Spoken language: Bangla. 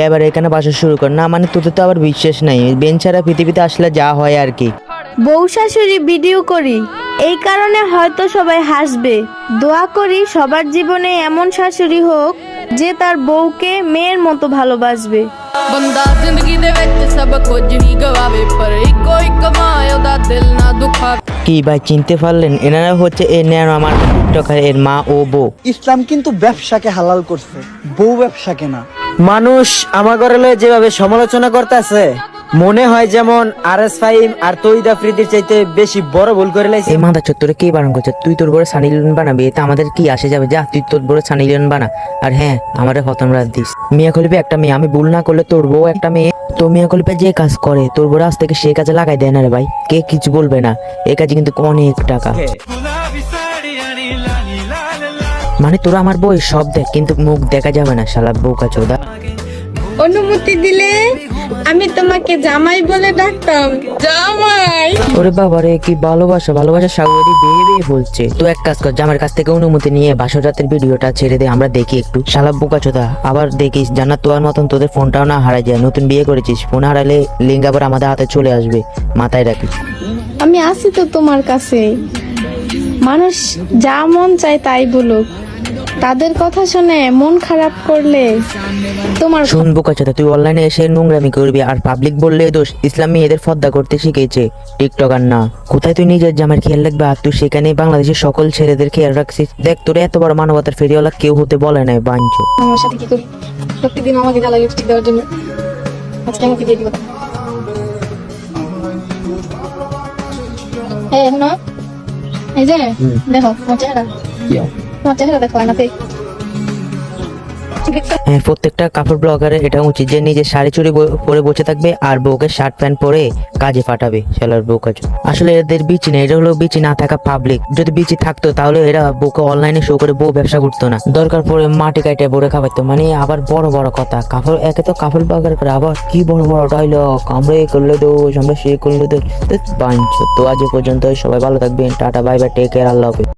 এবার এখানে বাসা শুরু কর। না মানে তোদের তো আবার বিশ্বাস নাই, বেঞ্চারা পৃথিবীতে আসলে যা হয় আর কি। বউ শাশুড়ি ভিডিও করি, এই কারণে হয়তো সবাই হাসবে। দোয়া করি সবার জীবনে এমন শাশুড়ি হোক যে তার বউকে মেয়ের মতো ভালোবাসবে। ਬੰਦਾ ਜ਼ਿੰਦਗੀ ਦੇ ਵਿੱਚ ਸਭ ਕੁਝ ਹੀ ਗਵਾਵੇ ਪਰ ਇੱਕੋ ਇੱਕ ਮਾਂ ਉਹਦਾ ਦਿਲ ਨਾ ਦੁਖਾਵੇ। কি ভাই চিনতে পারলেন? এনারা হচ্ছে এ নেন আমার টিকটকার এর মা ও বউ। ইসলাম কিন্তু ব্যবসাকে হালাল করছে, বউ ব্যবসাকে না। মানুষ আমার ঘরে যেভাবে সমালোচনা করতেছে মনে হয় যেমন RS5 আর তৈদ আফ্রিদির চাইতে বেশি বড় ভুল করে লাইছে। এই মাথা চত্বরে কে বারণ করছে? তুই তোর বড় সানি লিওন বানাবি, এতে আমাদের কি আসে যাবে? যা তুই তোর বড় সানি লিওন বানা। আর হ্যাঁ, আমারে হতন রাত দিস। মিয়া খলিফা একটা মেয়ে, আমি ভুল না করলে তোর বউ একটা মেয়ে। তো মিয়া খলিফা যে কাজ করে তোর বড় আজ থেকে সে কাজে লাগাই দেয় না রে ভাই, কে কিছু বলবে না। এই কাজে কিন্তু অনেক টাকা। মানে তোরা আমার বই সব দেখ, কিন্তু মুখ দেখা যাবে না, শালা বোকা চোদা। অনুমতি দিলে আমি তোমাকে জামাই বলে ডাকতাম। জামাই। ওরে বাবা রে, কি ভালোবাসা, ভালোবাসা সাগরি বেয়ে বেয়ে বলছে। তো এক কাজ কর, জামার কাছ থেকে অনুমতি নিয়ে বাসর রাতের ভিডিওটা ছেড়ে দে, আমরা দেখি একটু। শালা বোকা চোদা, আবার দেখিস জান্নাত তোয়ার মতন তোদের ফোনটাও না হারাই যায়। নতুন বিয়ে করেছিস, ফোন হারালে লিঙ্ক আবার আমাদের হাতে চলে আসবে, মাথায় রাখিস। আমি আছি তো তোমার কাছে। মানুষ যা মন চায় তাই বলুক, তাদের কথা শুনে মন খারাপ করলে তোমার শোন বোকা চোদা, তুই অনলাইনে এসে নোংরামি করবি আর পাবলিক বললে দোষ। ইসলাম মেয়েদের ফর্দা করতে শিখেছে, টিকটকার না। কোথায় তুই নিজের জামার খেয়াল রাখবে আর তুই সেখানে বাংলাদেশের সকল ছেলেদের খেয়াল রাখছিস। দেখ তোর এত বড় মানবতার ফেরিওয়ালা কেউ হতে বলে নাই বাঞ্চ। আমার সাথে কি করি? প্রত্যেকদিন আমাকে জ্বালা লিপস্টিক দেওয়ার জন্য আজকে আমাকে দিয়ে দিল। হ্যাঁ শোনো, এই যে দেখো তোমার চেহারা, তোমার চেহারা দেখো আয়নাতে। হ্যাঁ, প্রত্যেকটা কাপড় ব্লগারের এটা উচিত যে নিজে শাড়ি চুড়ি পরে বসে থাকবে আর বউকে শার্ট প্যান্ট পরে কাজে পাঠাবে। শালার বউ কাজ। আসলে এদের বিচি নেই, এটা হলো বিচি না থাকা পাবলিক। যদি বিচি থাকতো তাহলে এরা বউকে অনলাইনে শো করে বউ ব্যবসা করতো না, দরকার পড়ে মাটি কাটে বড়ে খাবাইতো। মানে আবার বড় বড় কথা, কাপড় একে তো কাপড় ব্লগার করে, আবার কি বড় বড় ডায়লগ, আমরা এ করলে দোষ, আমরা সে করলে দোষ। বাঞ্চ। তো আজ এ পর্যন্ত, সবাই ভালো থাকবেন, tata bye bye, take care, আল্লাহ হাফেজ।